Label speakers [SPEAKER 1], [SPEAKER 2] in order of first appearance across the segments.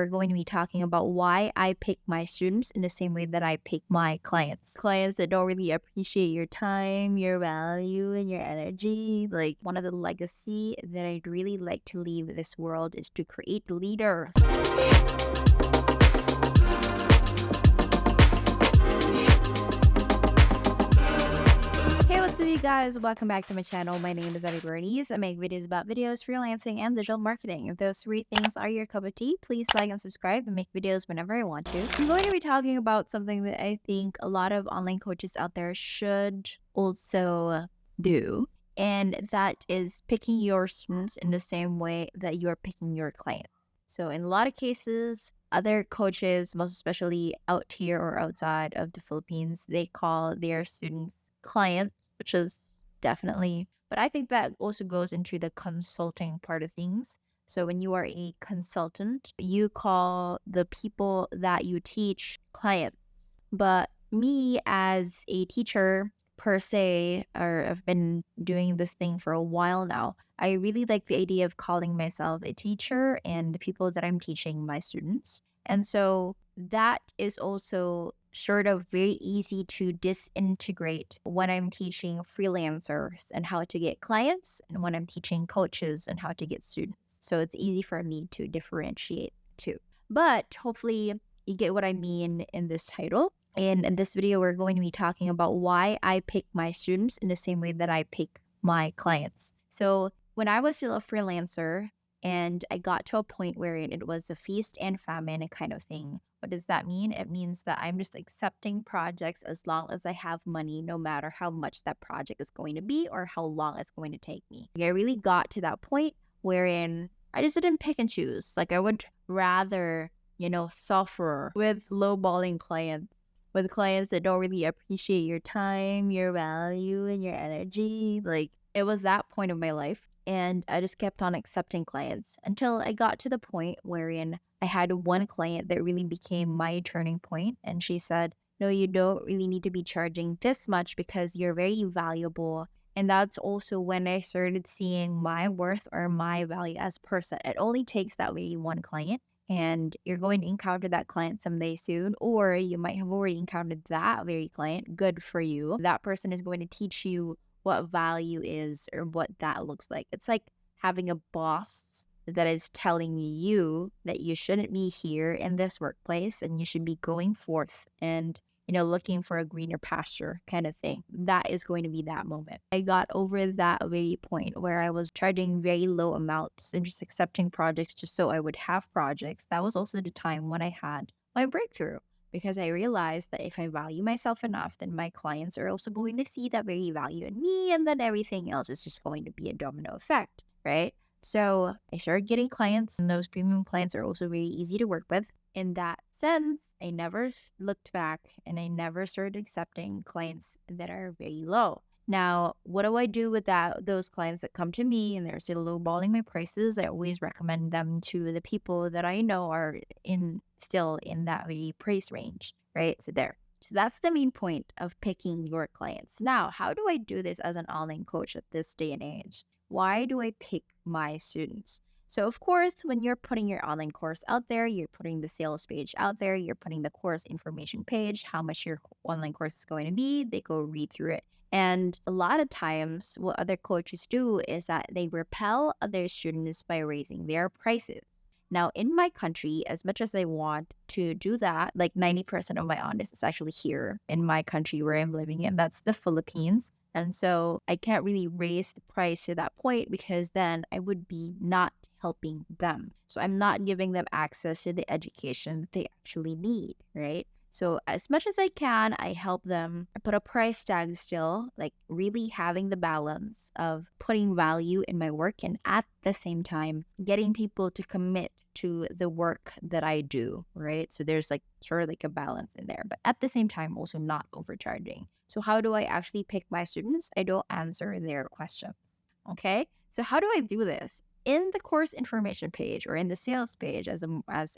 [SPEAKER 1] We're going to be talking about why I pick my students in the same way that I pick my clients. Clients that don't really appreciate your time, your value, and your energy. Like, one of the legacy that I'd really like to leave this world is to create leaders. Hey, what's up, you guys? Welcome back to my channel. My name is Abby Bernice. I make videos about videos, freelancing, and digital marketing. If those three things are your cup of tea, please like and subscribe and make videos whenever I want to. I'm going to be talking about something that I think a lot of online coaches out there should also do, and that is picking your students in the same way that you're picking your clients. So in a lot of cases, other coaches, most especially out here or outside of the Philippines, they call their students clients, which is definitely, but I think that also goes into the consulting part of things. So when you are a consultant, you call the people that you teach clients. But me as a teacher per se, or I've been doing this thing for a while now, I really like the idea of calling myself a teacher and the people that I'm teaching my students. And so that is also sort of very easy to disintegrate when I'm teaching freelancers and how to get clients and when I'm teaching coaches and how to get students. So it's easy for me to differentiate too. But hopefully you get what I mean in this title. And in this video, we're going to be talking about why I pick my students in the same way that I pick my clients. So when I was still a freelancer, and I got to a point where it was a feast and famine kind of thing. What does that mean? It means that I'm just accepting projects as long as I have money, no matter how much that project is going to be or how long it's going to take me. I really got to that point wherein I just didn't pick and choose. Like, I would rather, suffer with lowballing clients, with clients that don't really appreciate your time, your value, and your energy. Like, it was that point of my life. And I just kept on accepting clients until I got to the point wherein I had one client that really became my turning point. And she said, no, you don't really need to be charging this much because you're very valuable. And that's also when I started seeing my worth or my value as a person. It only takes that way one client. And you're going to encounter that client someday soon, or you might have already encountered that very client. Good for you. That person is going to teach you what value is or what that looks like. It's like having a boss that is telling you that you shouldn't be here in this workplace and you should be going forth and looking for a greener pasture kind of thing. That is going to be that moment. I got over that very point where I was charging very low amounts and just accepting projects just so I would have projects. That was also the time when I had my breakthrough, because I realized that if I value myself enough, then my clients are also going to see that very value in me, and then everything else is just going to be a domino effect, right? So I started getting clients, and those premium clients are also very easy to work with. In that sense, I never looked back and I never started accepting clients that are very low. Now, what do I do with those clients that come to me and they're still lowballing my prices? I always recommend them to the people that I know are still in that very price range, right? So that's the main point of picking your clients. Now, how do I do this as an online coach at this day and age? Why do I pick my students? So of course, when you're putting your online course out there, you're putting the sales page out there, you're putting the course information page, how much your online course is going to be, they go read through it. And a lot of times, what other coaches do is that they repel other students by raising their prices. Now, in my country, as much as I want to do that, like 90% of my audience is actually here in my country where I'm living in. That's the Philippines. And so I can't really raise the price to that point because then I would be not helping them. So I'm not giving them access to the education that they actually need, right? So as much as I can, I help them. I put a price tag still, like really having the balance of putting value in my work and at the same time getting people to commit to the work that I do, right? So there's like sort of like a balance in there, but at the same time also not overcharging. So how do I actually pick my students? I don't answer their questions. Okay. So how do I do this? In the course information page or in the sales page, as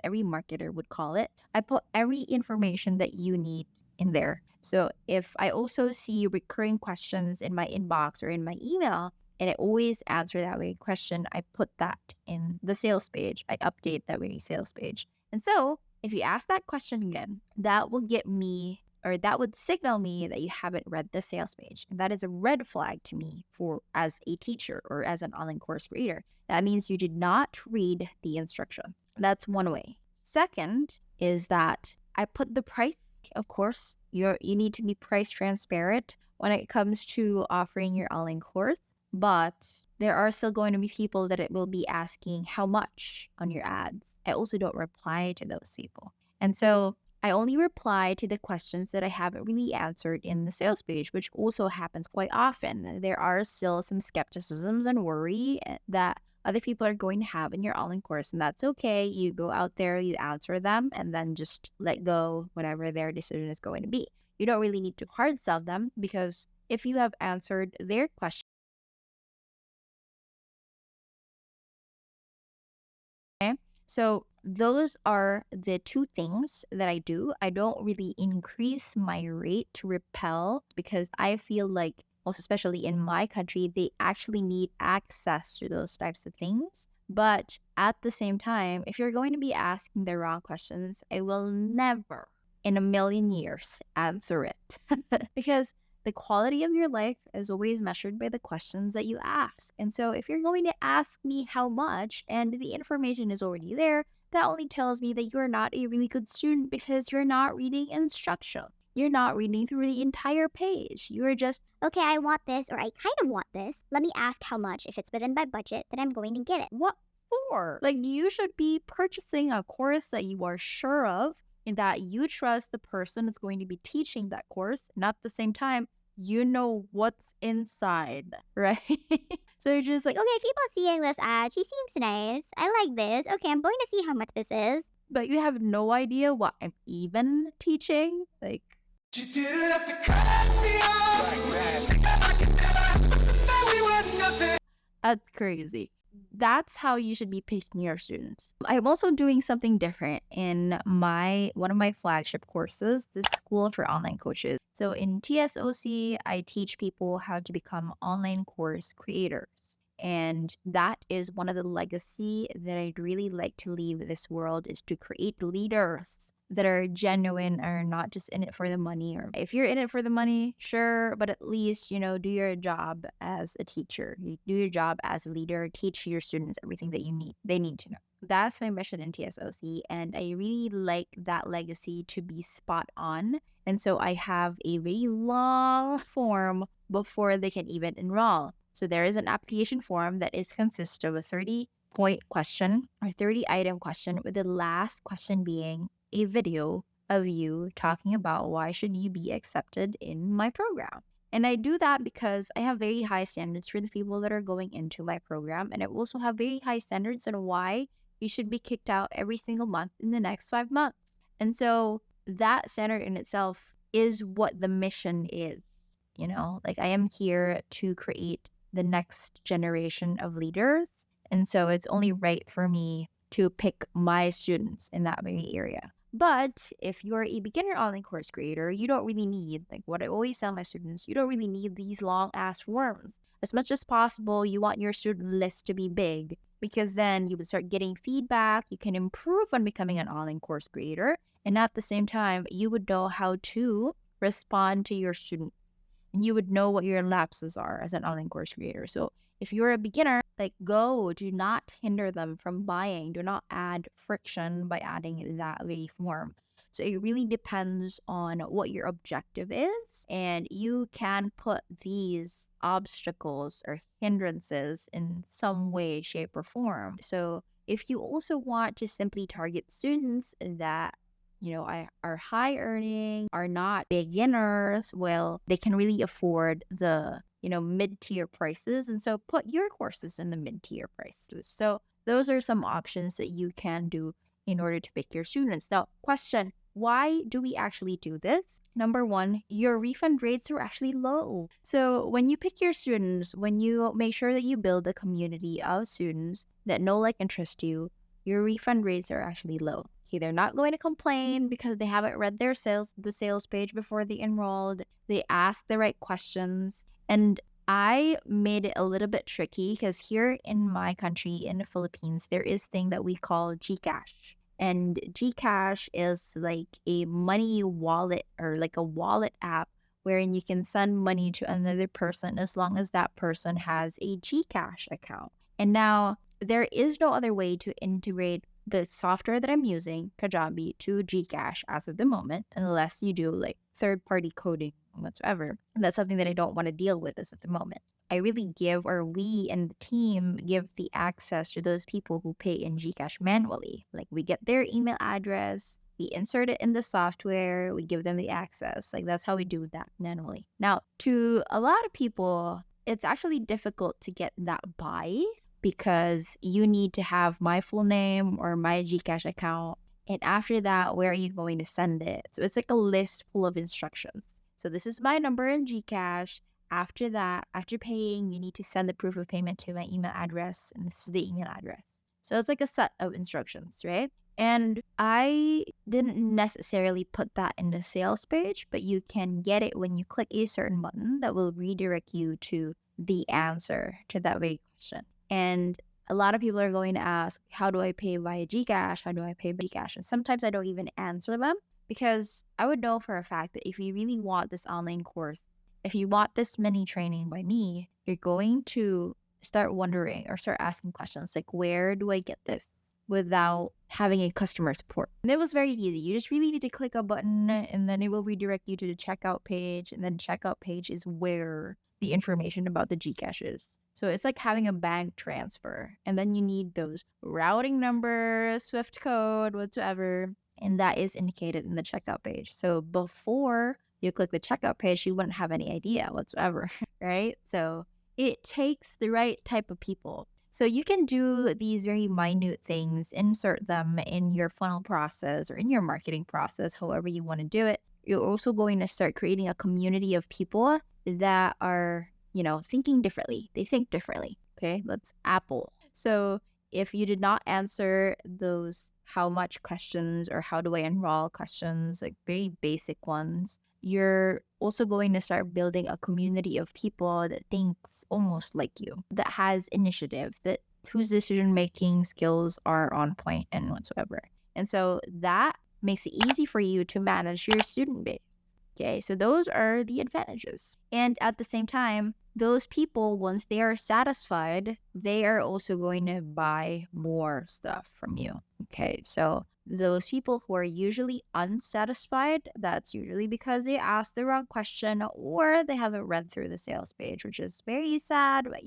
[SPEAKER 1] every marketer would call it, I put every information that you need in there. So if I also see recurring questions in my inbox or in my email, and I always answer that very question, I put that in the sales page. I update that very sales page. And so if you ask that question again, that will get me, or that would signal me that you haven't read the sales page. And that is a red flag to me for as a teacher or as an online course creator. That means you did not read the instructions. That's one way. Second is that I put the price. Of course, you need to be price transparent when it comes to offering your online course, but there are still going to be people that it will be asking how much on your ads. I also don't reply to those people. And so I only reply to the questions that I haven't really answered in the sales page, which also happens quite often. There are still some skepticisms and worry that other people are going to have in your online course, and that's okay. You go out there, you answer them, and then just let go whatever their decision is going to be. You don't really need to hard sell them, because if you have answered their question, okay? So those are the two things that I do. I don't really increase my rate to repel, because I feel like, also especially in my country, they actually need access to those types of things. But at the same time, if you're going to be asking the wrong questions, I will never in a million years answer it. Because the quality of your life is always measured by the questions that you ask. And so if you're going to ask me how much and the information is already there, that only tells me that you're not a really good student, because you're not reading instruction. You're not reading through the entire page. You're just,
[SPEAKER 2] Okay, I want this, or I kind of want this. Let me ask how much. If it's within my budget, then I'm going to get it.
[SPEAKER 1] what for? Like, you should be purchasing a course that you are sure of and that you trust the person that's going to be teaching that course. And at the same time, you know what's inside, right? So you're just like,
[SPEAKER 2] Okay, people seeing this ad, she seems nice. I like this. Okay, I'm going to see how much this is.
[SPEAKER 1] but you have no idea what I'm even teaching. Like,
[SPEAKER 3] You didn't have to cut me off. I could never know we were nothing.
[SPEAKER 1] that's crazy. That's how you should be picking your students. I'm also doing something different in one of my flagship courses, the School for Online Coaches. So in TSOC, I teach people how to become online course creators. And that is one of the legacy that I'd really like to leave this world, is to create leaders that are genuine, are not just in it for the money. Or if you're in it for the money, sure, but at least, do your job as a teacher. You do your job as a leader, teach your students everything that they need to know. That's my mission in TSOC, and I really like that legacy to be spot on. And so I have a very long form before they can even enroll. So there is an application form that is consist of a 30-point question or 30-item question, with the last question being a video of you talking about why should you be accepted in my program. And I do that because I have very high standards for the people that are going into my program. And I also have very high standards on why you should be kicked out every single month in the next 5 months. And so that standard in itself is what the mission is. Like, I am here to create the next generation of leaders. And so it's only right for me to pick my students in that very area. But if you're a beginner online course creator, you don't really need, like what I always tell my students, you don't really need these long ass forms. As much as possible, you want your student list to be big, because then you would start getting feedback. You can improve on becoming an online course creator. And at the same time, you would know how to respond to your students, and you would know what your lapses are as an online course creator. So if you're a beginner, like, do not hinder them from buying. Do not add friction by adding that very form. So it really depends on what your objective is, and you can put these obstacles or hindrances in some way, shape, or form. So if you also want to simply target students that are high earning, are not beginners, well, they can really afford the mid-tier prices, and so put your courses in the mid-tier prices. So those are some options that you can do in order to pick your students. Now, question: why do we actually do this? Number one, your refund rates are actually low. So when you pick your students, when you make sure that you build a community of students that know, like, and trust you, your refund rates are actually low. Okay, they're not going to complain because they haven't read the sales page before they enrolled. They ask the right questions. And I made it a little bit tricky, because here in my country, in the Philippines, there is thing that we call GCash. And Gcash is like a money wallet or like a wallet app wherein you can send money to another person as long as that person has a Gcash account. And now there is no other way to integrate the software that I'm using, Kajabi, to Gcash as of the moment, unless you do like third-party coding whatsoever. And that's something that I don't want to deal with as of the moment. I really give, or we and the team give the access to those people who pay in Gcash manually. Like we get their email address, we insert it in the software, we give them the access. Like that's how we do that manually. Now, to a lot of people, it's actually difficult to get that buy because you need to have my full name or my Gcash account. And after that, where are you going to send it? So it's like a list full of instructions. So this is my number in Gcash. After that, after paying, you need to send the proof of payment to my email address, and this is the email address. So it's like a set of instructions, right? And I didn't necessarily put that in the sales page, but you can get it when you click a certain button that will redirect you to the answer to that very question. And a lot of people are going to ask, how do I pay via Gcash? How do I pay via Gcash? And sometimes I don't even answer them because I would know for a fact that if you really want this online course, if you want this mini training by me, you're going to start wondering or start asking questions like, where do I get this without having a customer support? And it was very easy. You just really need to click a button and then it will redirect you to the checkout page. And then checkout page is where the information about the Gcash is. So it's like having a bank transfer. And then you need those routing numbers, Swift code, whatsoever. And that is indicated in the checkout page. So before you click the checkout page, you wouldn't have any idea whatsoever, right? So it takes the right type of people. So you can do these very minute things, insert them in your funnel process or in your marketing process, however you want to do it. You're also going to start creating a community of people that are, thinking differently. They think differently. Okay, that's Apple. So if you did not answer those how much questions or how do I enroll questions, like very basic ones, you're also going to start building a community of people that thinks almost like you, that has initiative, that whose decision making skills are on point and whatsoever. And so that makes it easy for you to manage your student base. Okay, so those are the advantages. And at the same time, those people, once they are satisfied, they are also going to buy more stuff from you. Okay, so those people who are usually unsatisfied, that's usually because they asked the wrong question or they haven't read through the sales page, which is very sad, but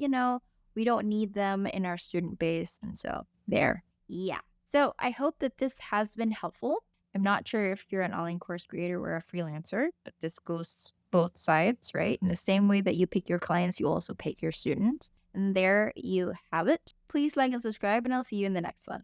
[SPEAKER 1] we don't need them in our student base. And so there. Yeah. So I hope that this has been helpful. I'm not sure if you're an online course creator or a freelancer, but this goes both sides, right? In the same way that you pick your clients, you also pick your students. And there you have it. Please like and subscribe, and I'll see you in the next one.